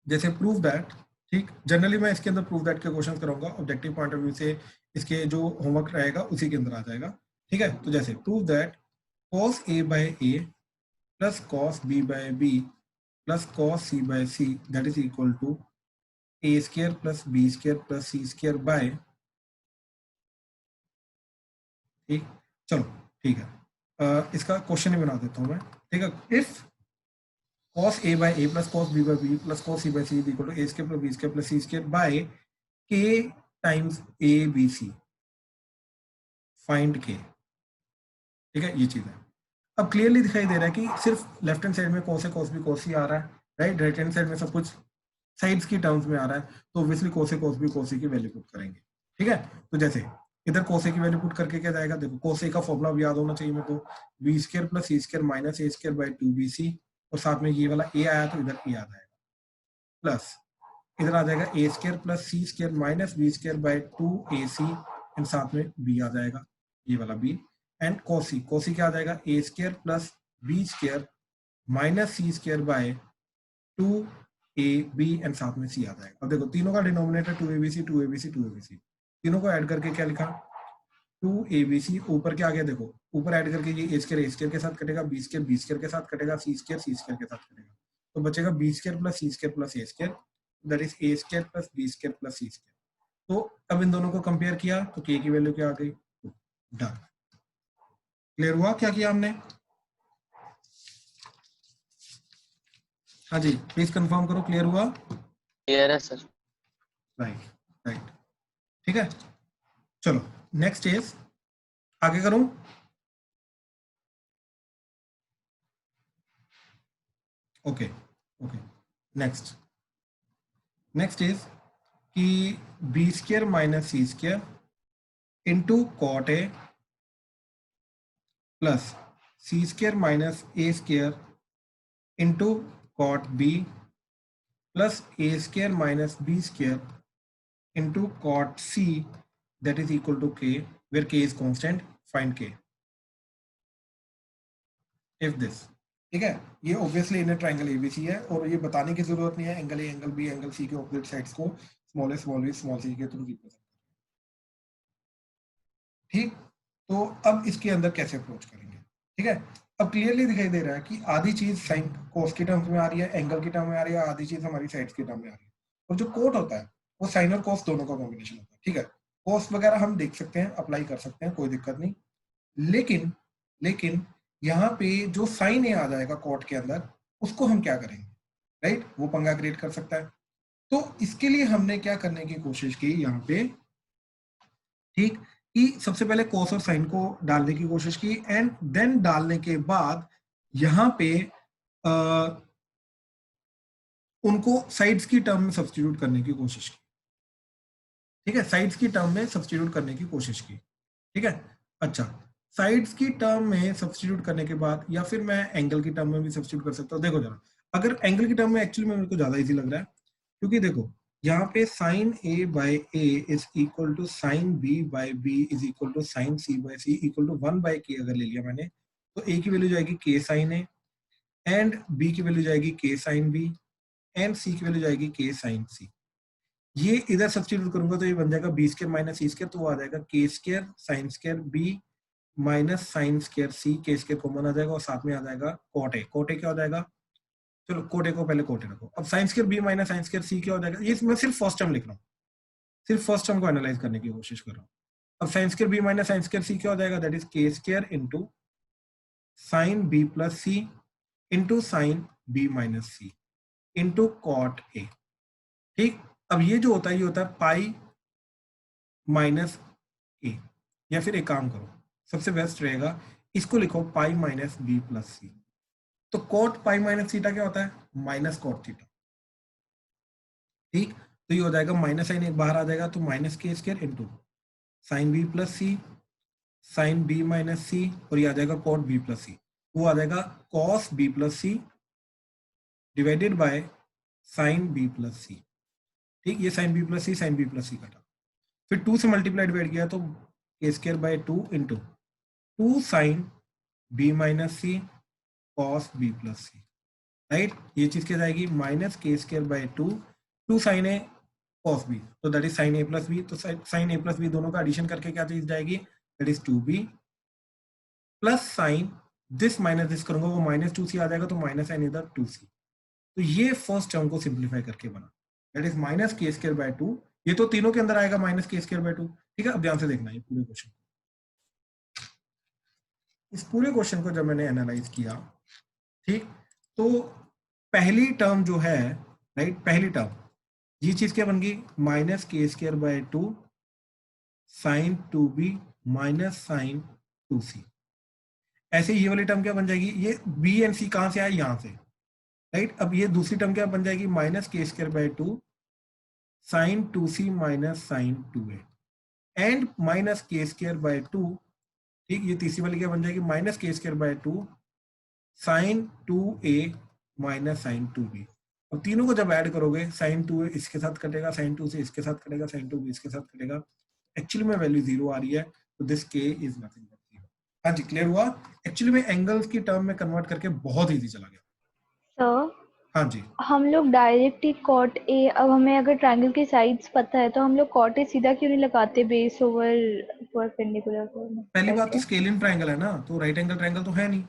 जैसे प्रूव दैट, ठीक, जनरली मैं इसके अंदर प्रूव दैट के क्वेश्चंस कराऊंगा, ऑब्जेक्टिव पॉइंट ऑफ व्यू से इसके जो होमवर्क रहेगा उसी के अंदर आ जाएगा। ठीक है, तो जैसे prove that cos a/a plus cos b/b plus cos c/c that is equal to a square plus b square plus c square by, ठीक, चलो ठीक है, इसका क्वेश्चन ही बना देता हूं मैं। ठीक है, if cos a/a plus cos b/b plus cos c/c is equal to a square plus b square plus c square by k times a b c, find k। ठीक है, ये चीज है। अब क्लियरली दिखाई दे रहा है कि सिर्फ लेफ्ट हैंड साइड में cos है, cos b cos c आ रहा है, राइट, राइट हैंड साइड में सब कुछ साइड्स की टर्म्स में आ रहा है, तो obviously cos a cos b cos c की वैल्यू पुट करेंगे। ठीक है, तो जैसे इधर cos a की वैल्यू पुट करके क्या जाएगा, देखो cos a का फॉर्मूला भी याद होना चाहिए मेरे को, b square plus c square minus a square by 2bc, और साथ में ये वाला a आया तो इधर a आ जाएगा, प्लस इधर आ जाएगा a square plus c square minus b square by 2ac, and साथ में b आ जाएगा, ये वाला b, एंड cos c क्या आ जाएगा, a square plus b square minus c square bye 2ab, and साथ में c आ जाएगा। अब देखो तीनों का डिनोमिनेटर 2abc 2abc 2abc, तीनों को ऐड करके क्या लिखा, 2abc, ऊपर क्या आ गया, देखो ऊपर ऐड करके ये a स्क्वायर के साथ कटेगा, b स्क्वायर के साथ कटेगा, c स्क्वायर के साथ कटेगा, तो बचेगा b square plus c square plus a square, that is a square plus b square plus c square. तो अब इन दोनों को कंपेयर किया तो k की वैल्यू क्या आ गई, डन। क्लियर हुआ क्या किया हमने? हाँ जी, प्लीज कंफर्म करो, क्लियर हुआ? क्लियर है सर। राइट राइट, ठीक है, चलो नेक्स्ट इज, आगे करूं? ओके ओके, नेक्स्ट इज कि B square minus C square into cot A plus C square minus A square into cot B plus A square minus B square into cot C that is equal to K, where K is constant, find K if this. ठीक है, ये obviously inner triangle ABC है, और ये बताने की जरूरत नहीं है, angle A angle B angle C के ऑपोजिट साइड्स को small A small B small C के थ्रू रिप्रेजेंट। ठीक, तो अब इसके अंदर कैसे अप्रोच करेंगे? ठीक है, अब क्लियरली दिखाई दे रहा है कि आधी चीज साइन कोस की टर्म्स में आ रही है, एंगल की टर्म में आ रही है, आधी चीज हमारी साइड्स की टर्म में आ रही है, और जो कोट होता है वो साइन और कोस दोनों का कॉम्बिनेशन होता है। ठीक है, कोस वगैरह हम देख सकते हैं, अप्लाई कर सकते हैं, कोई दिक्कत नहीं, लेकिन यहाँ पे जो साइन ए आ जाएगा कोट के अंदर, उसको हम क्या करेंगे, राइट, वो पंगा क्रिएट कर सकता है। तो इसके लिए हमने क्या करने की कोशिश की यहाँ पे, ठीक, कि सबसे पहले कॉस और साइन को डालने की कोशिश की एंड देन डालने के बाद यहाँ पे उनको साइड्स की टर्म में सब्स्टिट्यूट करने की कोशिश की, ठीक है, साइड्स की टर्म में सब्स्टिट्यूट करने की कोशिश की, ठीक है। अच्छा, साइड्स की टर्म में सब्स्टिट्यूट करने के बाद, या फिर मैं एंगल की टर्म में भी सब्स्टिट्यूट कर सकता हूँ। देखो जरा, अगर एंगल की टर्म में एक्चुअली में मेरे को ज्यादा इजी लग रहा है, क्योंकि देखो यहाँ पे sine A by A is equal to sine B by B is equal to sine C by C equal to 1/k अगर ले लिया मैंने, तो ए की वैल्यू जाएगी के साइन ए एंड बी की वैल्यू जाएगी के साइन बी एंड सी की वैल्यू जाएगी के साइन सी। ये इधर सब्स्टिट्यूट करूंगा तो ये बन जाएगा B square minus C square, तो वो आ जाएगा K square sine square B minus sine square C, K square common आ जाएगा और साथ में आ जाएगा कॉट ए। कॉट ए क्या हो जाएगा, चलो कॉट ए को पहले कॉट ए रखो। अब sine square B minus sine square C क्या हो जाएगा, ये मैं सिर्फ फर्स्ट टर्म लिख रहा हूँ, सिर्फ फर्स्ट टर्म को एनालाइज करने की कोशिश कर रहा हूँ। अब sine square B minus sine square C क्या हो जाएगा, that is K square into sine B plus C into sine B minus C into cot A, ठीक। अब ये जो होता है ये होता है पाई माइनस ए, या फिर एक काम करो, सबसे बेस्ट रहेगा इसको लिखो पाई माइनस बी प्लस सी। तो कॉट पाई माइनस थीटा क्या होता है, माइनस कॉट थीटा, ठीक। तो ये हो जाएगा माइनस साइन एक बाहर आ जाएगा, तो minus K square into sine B plus C sine B minus C, और ये आ जाएगा कॉट बी प्लस सी, वो आ जाएगा cos B plus C divided by sine B plus C, ठीक। ये साइन बी प्लस सी कटा, फिर 2 से मल्टीप्लाई डिवाइड किया तो K square by 2 into 2 sine B minus C cos B plus C, right. ये चीज क्या जाएगी, minus K square by 2 sine A cos B, तो that is sine A plus B. तो साइन ए प्लस बी दोनों का addition करके क्या चीज जाएगी, that is 2b plus sine this minus this करूंगा वो माइनस 2c आ जाएगा, तो माइनस साइन इधर 2c। तो ये फर्स्ट टर्म को सिंप्लीफाई करके बना, that is minus K square by 2, ये तो तीनों के अंदर आएगा माइनस के स्क्वायर बाय 2, ठीक है। अब ध्यान से देखना ये पूरे क्वेश्चन, इस पूरे क्वेश्चन को जब मैंने एनालाइज किया, ठीक, तो पहली टर्म जो है, राइट, पहली टर्म ये चीज क्या बन गई, minus K square by 2 sine 2b minus sine 2c। ऐसे ये वाली टर्म क्या बन जाएगी, ये b एंड c कहां से आए, यहां से, राइट। अब ये दूसरी टर्म क्या बन जाएगी, minus K square by 2 sine 2c minus sine 2a and minus K square by 2, ठीक। ये तीसरी वाली क्या बन जाएगी, minus K square by 2 sine 2a minus sine 2b। अब तीनों को जब ऐड करोगे, साइन 2 इसके साथ कटेगा, साइन 2 से इसके साथ कटेगा, साइन 2 इसके साथ कटेगा, एक्चुअली में वैल्यू 0 आ रही है, तो this k is nothing but 0। हाँ जी, क्लियर हुआ। एक्चुअली में एंगल्स की टर्म में कन्वर्ट करके बहुत इजी चला गया। सर हाँ जी, हम लोग डायरेक्ट ही कॉट ए, अब हमें अगर ट्रायंगल की साइड्स पता है तो हम लोग कॉट ए सीधा क्यों नहीं लगाते बेस ओवर परपेंडिकुलर पहली बात तो करके? स्केलिन ट्रायंगल है ना, तो राइट एंगल ट्रायंगल तो है नहीं,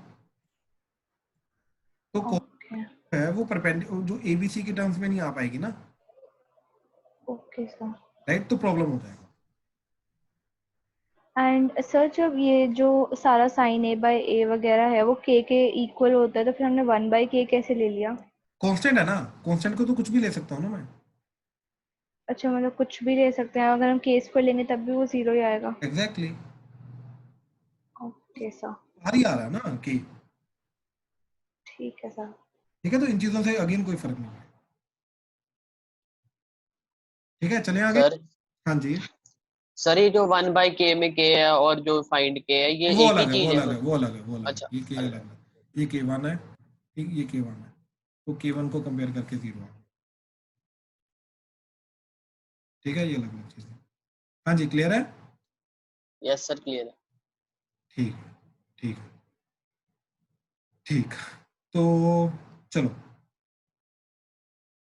तो ओके है वो परपेंडिकुलर जो एबीसी की टर्म्स में नहीं आ पाएगी ना, ओके सर। राइट, तो प्रॉब्लम हो जाएगा। एंड सर जब ये जो सारा साइन ए बाय ए वगैरह है वो के इक्वल होता है, तो फिर हमने 1/k कैसे ले लिया? कांस्टेंट है ना, कांस्टेंट को तो कुछ भी ले सकता हूँ ना मैं। अच्छा, मतलब कुछ भी ले सकते हैं, अगर हम केस को लेंगे तब भी वो 0 ही आएगा? एग्जैक्टली, ओके सर, बाहर ही आ रहा है ना कि, ठीक है सर। ठीक है। तो इन चीजों से अगेन कोई फर्क नहीं है, ठीक है। चले आगे। सर हाँ जी, सर ये जो 1/k में k है और जो फाइंड k है ये वो एक ही अलग है, चीज वो है अलग है, वो अलग है, वो अलग अच्छा है, ये के अलग है, ये k1 है, ठीक, ये k1 है, तो k1 को कंपेयर करके 0 है, ठीक है, ये अलग अलग चीज है। हाँ जी, क्लियर है, यस सर क्लियर है। ठीक है, ठीक है, ठीक। तो चलो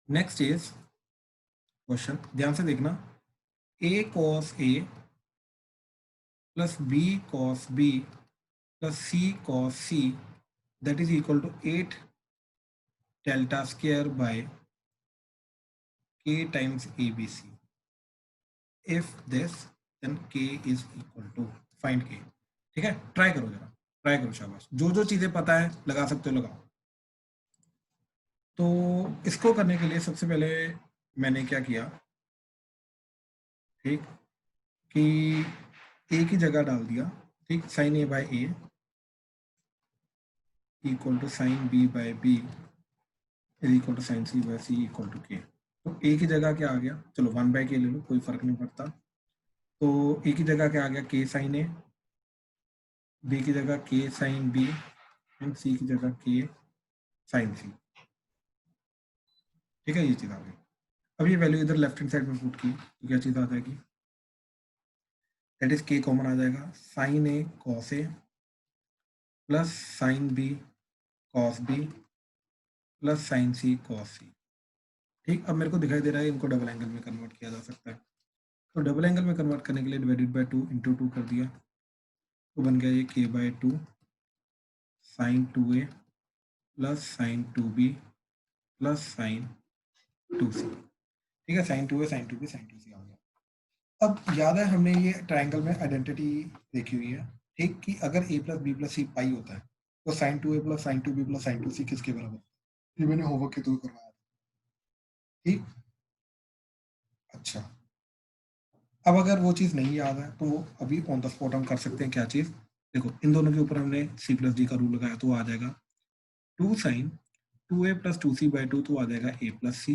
नेक्स्ट इज क्वेश्चन, ध्यान से देखना, a cos a plus b cos b plus c cos c that is equal to 8 delta square by k times abc। If this then k is equal to find k, ठीक है। Try करो जरा, try करो, शाबाश, जो जो चीजें पता है लगा सकते हो लगाओ। तो इसको करने के लिए सबसे पहले मैंने क्या किया, ठीक, कि ए की जगह डाल दिया, ठीक, sine A by A equal to sine B by B is equal to sine C by C equal to K. तो ए की जगह क्या आ गया, चलो 1/k ले लो, कोई फर्क नहीं पड़ता। तो ए की जगह क्या आ गया, के साइन ए, बी की जगह के साइन बी एंड सी की जगह के साइन सी। ठीक है, ये चीज़ आ गई। अब ये वैल्यू इधर लेफ्ट हैंड साइड में पुट की तो क्या चीज़ आ जाएगी, दैट इज के कॉमन आ जाएगा, sine A cos A plus sine B cos B plus sine C cos C. ठीक, अब मेरे को दिखाई दे रहा है इनको डबल एंगल में कन्वर्ट किया जा सकता है। तो डबल एंगल में कन्वर्ट करने के लिए डिवाइडेड बाय 2 इंटू 2 कर दिया, तो बन गया ये K by 2 sine 2a plus sine 2b plus sine 2c। ठीक है, sign 2a sign 2b sign 2c आ गया। अब याद है हमने ये ट्राइंगल में आइडेंटिटी देखी हुई है, ठीक, कि अगर a प्लस बी प्लस सी पाई होता है तो sine 2a plus sine 2b plus sine 2c किसके बराबर, ये मैंने होमवर्क के थ्रू करवाया था। ठीक, अच्छा, अब अगर वो चीज़ नहीं याद है तो वो अभी ऑन द स्पॉट हम कर सकते हैं। क्या चीज़, देखो इन दोनों के ऊपर हमने सी प्लस डी का रूल लगाया तो आ जाएगा 2 sine 2a plus 2c by 2, तो आ जाएगा a plus C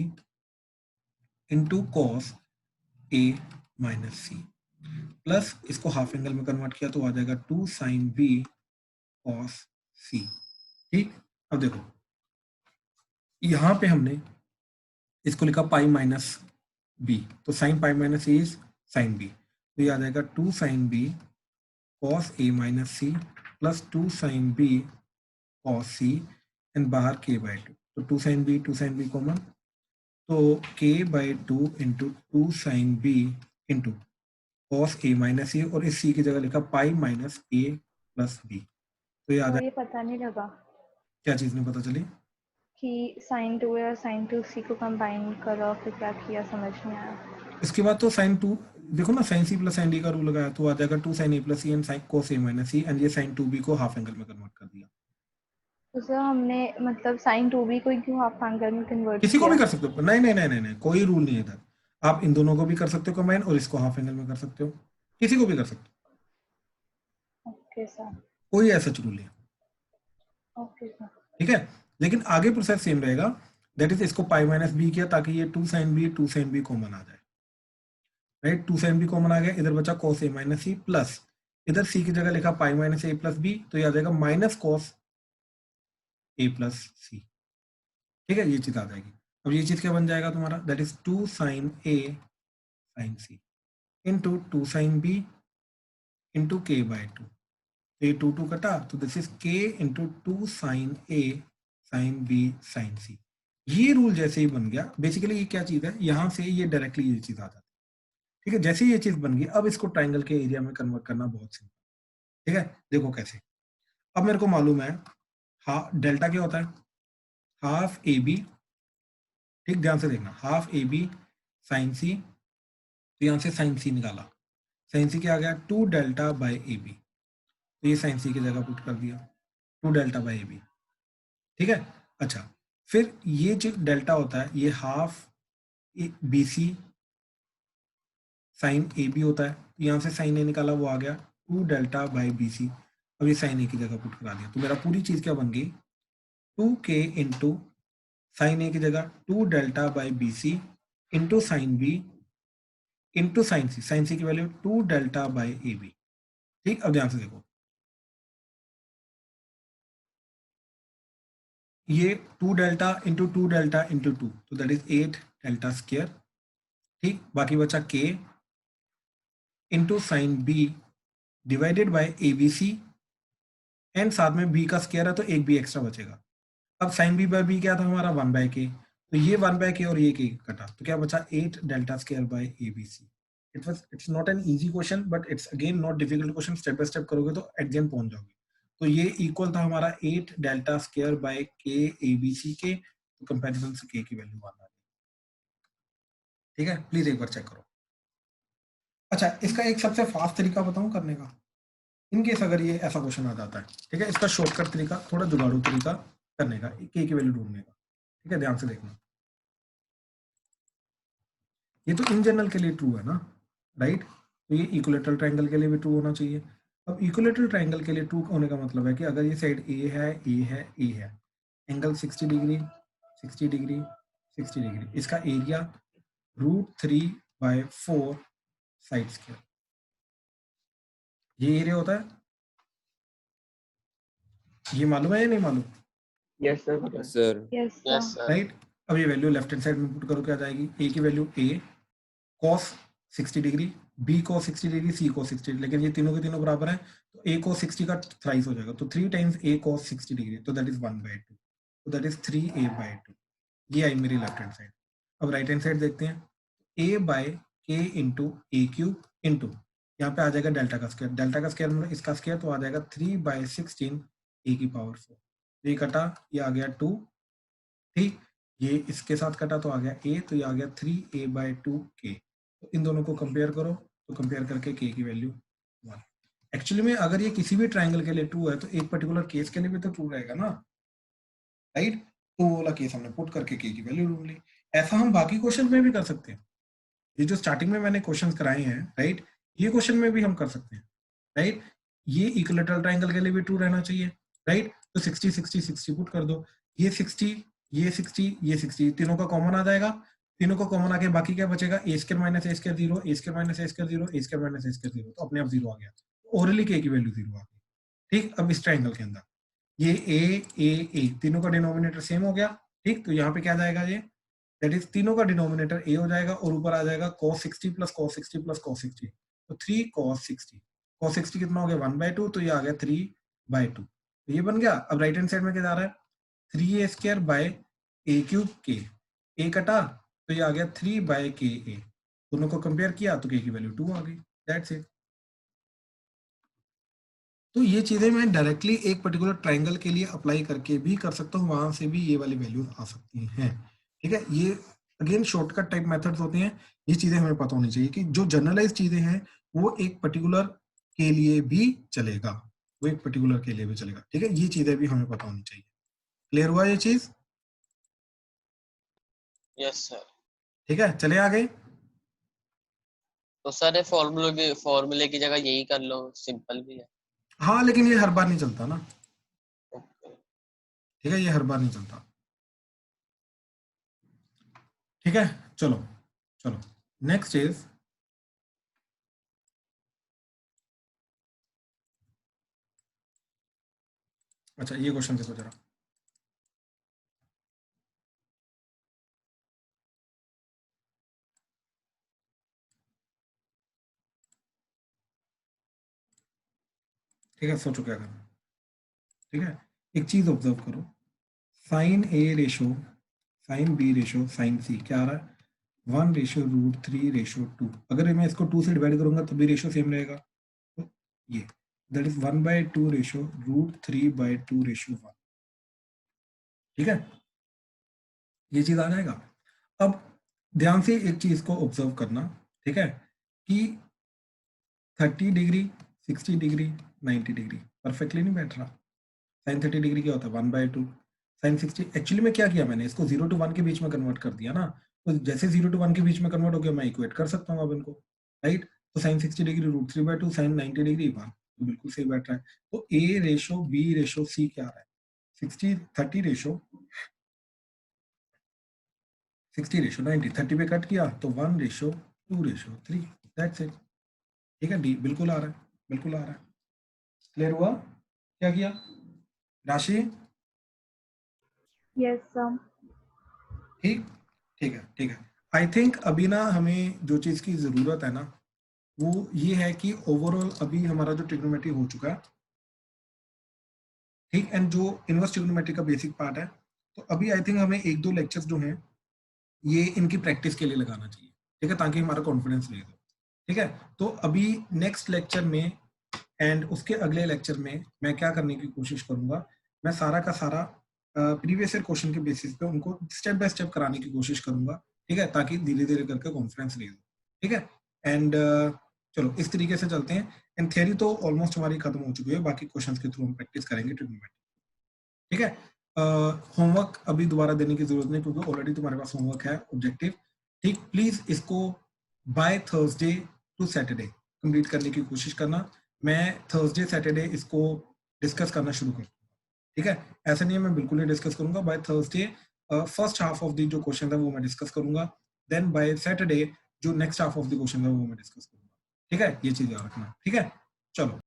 into cos a minus C, plus इसको हाफ एंगल में कन्वर्ट किया तो आ जाएगा 2 साइन b कॉस सी। ठीक, अब देखो यहाँ पे हमने इसको लिखा पाई माइनस बी, तो sine pi minus A is sine B, तो ये आ जाएगा 2 sine B cos A minus C plus 2 sine B cos C and बाहर के बाई 2, तो 2 साइन बी कॉमन, तो k by 2 into 2 sine B into cos A minus A, और इस c की जगह लिखा pi minus A plus B. तो ये आ तो जाए, ये पता नहीं लगा क्या चीज़ नहीं पता चली, कि साइन 2 और साइन 2c को कंबाइन करो, फिर क्या किया समझ नहीं आया। इसके बाद तो साइन 2, देखो ना, sine C plus sine D का रूल लगाया तो आ जाएगा 2 sine A plus C and sine cos A minus C, and ये साइन 2b को हाफ एंगल में कन्वर्ट कर दिया। तो सर हमने मतलब साइन 2b को क्यों हाफ एंगल में कन्वर्ट किसी को किया? भी कर सकते हो, नहीं नहीं नहीं नहीं नहीं, कोई रूल नहीं है इधर, आप इन दोनों को भी कर सकते हो कंबाइन और इसको हाफ एंगल में कर सकते हो, किसी को भी कर सकते हो, ओके सर, कोई ऐसा रूल नहीं है। Okay sir. ठीक है, लेकिन आगे प्रोसेस सेम रहेगा, दैट इज इसको पाई माइनस बी किया ताकि ये 2 साइन बी कॉमन आ जाए, राइट, 2 साइन बी कॉमन आ गया, इधर बचा cos A minus C, plus इधर सी की जगह लिखा pi minus A plus B, तो ये आ जाएगा minus cos A plus C. ठीक है, ये चीज आ जाएगी। अब ये चीज क्या बन जाएगा तुम्हारा, that is 2 sine A sine C into 2 sine B into K by 2, ये 2 कटा, तो this is K into 2 sine A sine B sine C. ये रूल जैसे ही बन गया, बेसिकली ये क्या चीज है, यहाँ से ये डायरेक्टली ये चीज आ जाती है। ठीक है, जैसे ही ये चीज बन गई, अब इसको ट्राइंगल के एरिया में कन्वर्ट करना बहुत सिंपल। ठीक है, देखो कैसे, अब मेरे को मालूम है डेल्टा क्या होता है, हाफ ए बी, ठीक, ध्यान से देखना, हाफ ए बी साइन सी, तो यहाँ से साइन सी निकाला, साइन सी क्या आ गया 2 डेल्टा बाई ए बी, तो ये साइन सी की जगह पुट कर दिया 2 डेल्टा बाई ए बी। ठीक है, अच्छा, फिर ये जो डेल्टा होता है ये half B C sine A B होता है, यहाँ से साइन ए निकाला, वो आ गया 2 डेल्टा बाई बी सी, अब ये साइन ए की जगह पुट करा दिया, तो मेरा पूरी चीज क्या बन गई 2k इंटू साइन ए की जगह 2 delta by B C into sine B into sine C की value 2 delta by A B. ठीक, अब ध्यान से देखो, ये 2 डेल्टा इंटू 2 डेल्टा इंटू 2, तो दैट इज 8 डेल्टा स्क्वायर। ठीक, बाकी बचा k into sine B divided by A B C, and साथ में b का स्क्वायर है तो एक भी एक्स्ट्रा बचेगा। अब साइन बी बाय बी क्या था हमारा 1/k, तो ये 1/k और ये k कटा, तो क्या बचा 8 delta square by A B C. It's not an easy question, but it's again not difficult question, step by step करोगे तो एट द एंड पहुंच जाओगे। तो ये इक्वल था हमारा 8 डेल्टा स्क्वायर बाय के ए बी सी के, तो कंपैरिजन से k की वैल्यू 1 आ गई। ठीक है, प्लीज एक बार चेक करो। अच्छा, इसका एक सबसे फास्ट तरीका बताऊं करने का, इनकेस अगर ये ऐसा क्वेश्चन आ जाता है, ठीक है, इसका शॉर्टकट तरीका, थोड़ा जुगाड़ू तरीका करने का, k की वैल्यू ढूंढने का। ठीक है, ध्यान से देखना, ये तो इन जनरल के लिए ट्रू है ना, राइट। तो ये इक्विलेटरल ट्रायंगल के लिए भी ट्रू होना चाहिए। अब इक्विलेटरल ट्रायंगल के लिए ट्रू होने का मतलब है कि अगर ये साइड ए है, ए है, ए है, एंगल 60 डिग्री 60 डिग्री 60 डिग्री, इसका एरिया √3/4 साइड स्क्वायर, ये एरिया होता है। ये मालूम है या नहीं मालूम? Yes sir yes sir. Yes yes sir. Sir right. अब ये वैल्यू लेफ्ट हैंड साइड में पुट करो, क्या आ जाएगी? ए की value A cos 60 degree, B cos 60 degree, C cos 60 degree, लेकिन ये तीनों के तीनों बराबर है, तो ए cos 60 का थ्राइस हो जाएगा, तो 3 टाइम्स ए cos 60 डिग्री, तो दैट इज 1/2, तो दैट इज 3a/2। ये आई मेरी लेफ्ट हैंड साइड। अब राइट हैंड साइड देखते हैं, a/k इंटू ए क्यूब इंटू यहाँ पे आ जाएगा डेल्टा का स्क्वायर, डेल्टा का स्क्वायर मतलब इसका स्क्वायर, तो आ जाएगा 3/16 a की पावर 4। ये कटा, ये आ गया 2, ठीक, ये इसके साथ कटा तो आ गया a, तो ये आ गया 3a/2k। तो इन दोनों को कंपेयर करो, तो कंपेयर करके k की वैल्यू 1। एक्चुअली में अगर ये किसी भी ट्रायंगल के लिए ट्रू है तो एक पर्टिकुलर केस के लिए भी तो ट्रू रहेगा ना, राइट। तो वो वाला केस हमने पुट करके k की वैल्यू ढूंढ ली। ऐसा हम बाकी क्वेश्चन में भी कर सकते हैं। ये जो स्टार्टिंग में मैंने क्वेश्चन कराए हैं, राइट, ये क्वेश्चन में भी हम कर सकते हैं, राइट। ये इक्विलेटरल ट्रायंगल के लिए भी ट्रू रहना चाहिए, राइट। तो 60 60 60 पुट कर दो, ये 60 ये 60 ये 60, तीनों का कॉमन आ जाएगा, तीनों का कॉमन आके बाकी क्या बचेगा? a square minus a square 0, a square minus a square 0, a square minus a square 0, तो अपने आप 0 आ गया, ओरली k की वैल्यू 0 आ गई, ठीक। अब इस ट्रायंगल के अंदर ये a तीनों का डिनोमिनेटर सेम हो गया, ठीक। तो यहाँ पे क्या जाएगा? ये दैट इज तीनों का डिनोमिनेटर a हो जाएगा और ऊपर आ जाएगा cos 60 plus cos 60 plus cos 60, तो 3 cos 60, cos 60 कितना हो गया? 1/2, तो ये आ गया 3/2, तो ये बन गया। अब राइट हैंड साइड में क्या जा रहा है? 3a²/a³ a कटा, तो ये आ गया 3/ka, दोनों को कंपेयर किया तो k की वैल्यू 2 आ गई, दैट्स इट। तो ये चीजें मैं डायरेक्टली एक पर्टिकुलर ट्रायंगल के लिए अप्लाई करके भी कर सकता हूँ, वहां से भी ये वाली वैल्यूज आ सकती हैं, ठीक है। ये अगेन शॉर्टकट टाइप मेथड्स होते हैं, ये चीजें हमें पता होनी चाहिए कि जो जनरलाइज चीजें हैं वो एक पर्टिकुलर के लिए भी चलेगा, वो एक पर्टिकुलर के लिए भी चलेगा, ठीक है। ये चीजें भी हमें पता होनी चाहिए। क्लियर हुआ ये चीज? Yes sir. ठीक है, चले आगे। तो सर फॉर्मूले की जगह यही कर लो, सिंपल भी है। हाँ, लेकिन ये हर बार नहीं चलता ना, ओके। ठीक है, ये हर बार नहीं चलता, ठीक है। चलो चलो, नेक्स्ट इज, अच्छा ये क्वेश्चन देखो जरा, ठीक है, सोचो क्या करना, ठीक है। एक चीज ऑब्जर्व करो, sine A ratio sine B ratio sine C क्या आ रहा है? 1:√3:2। अगर मैं इसको 2 से डिवाइड करूंगा तब भी रेशो सेम रहेगा, तो ये दैट इज 1/2√3/2:1, ठीक है, ये चीज आ जाएगा। अब ध्यान से एक चीज को ऑब्जर्व करना, ठीक है, कि 30 डिग्री 60 डिग्री 90 डिग्री परफेक्टली नहीं बैठ रहा। साइन 30 डिग्री क्या होता है? 1/2। साइन 60, एक्चुअली में क्या किया मैंने, इसको 0 to 1 के बीच में कन्वर्ट कर दिया ना, तो जैसे 0 to 1 के बीच में कन्वर्ट हो गया मैं इक्वेट कर सकता हूँ अब इनको, राइट। तो साइन 60 डिग्री √3/2, साइन 90 डिग्री 1, तो बिल्कुल सही बैठ रहा है। तो a ratio b ratio c क्या आ रहा है? 60 रेशो 90, 30 पे कट किया तो 1:2:3, दैट्स इट, ठीक है। डी बिल्कुल आ रहा है, बिल्कुल आ रहा है। क्लियर हुआ क्या किया राशि? Yes sir. ठीक, ठीक है, ठीक है। आई थिंक अभी ना हमें जो चीज की जरूरत है ना वो ये है कि ओवरऑल अभी हमारा जो ट्रिग्नोमेट्री हो चुका है, ठीक, एंड जो इनवर्स ट्रिग्नोमेट्री का बेसिक पार्ट है, तो अभी आई थिंक हमें 1-2 लेक्चर्स जो हैं ये इनकी प्रैक्टिस के लिए लगाना चाहिए, ठीक है, ताकि हमारा कॉन्फिडेंस रहेगा, ठीक है। तो अभी नेक्स्ट लेक्चर में एंड उसके अगले लेक्चर में मैं क्या करने की कोशिश करूंगा, मैं सारा का सारा प्रीवियस ईयर क्वेश्चन के बेसिस पे उनको स्टेप बाय स्टेप कराने की कोशिश करूंगा, ठीक है, ताकि धीरे धीरे करके कॉन्फिडेंस रेज हो, ठीक है। एंड चलो इस तरीके से चलते हैं। एंड थियरी तो ऑलमोस्ट हमारी खत्म हो चुकी है, बाकी क्वेश्चंस के थ्रू हम प्रैक्टिस करेंगे ट्रिग्नोमेट्री, ठीक है। होमवर्क अभी दोबारा देने की जरूरत नहीं क्योंकि ऑलरेडी तुम्हारे पास होमवर्क है ऑब्जेक्टिव, ठीक, प्लीज इसको by Thursday to Saturday complete करने की कोशिश करना। मैं थर्सडे सैटरडे इसको डिस्कस करना शुरू कर दूंगा, ठीक है। ऐसा नहीं है मैं बिल्कुल ही डिस्कस करूंगा, by Thursday first half of the जो क्वेश्चन है वो मैं डिस्कस करूंगा, देन बाय सैटरडे जो next half of the question है वो मैं डिस्कस करूंगा, ठीक है। ये चीज याद रखना, ठीक है। चलो।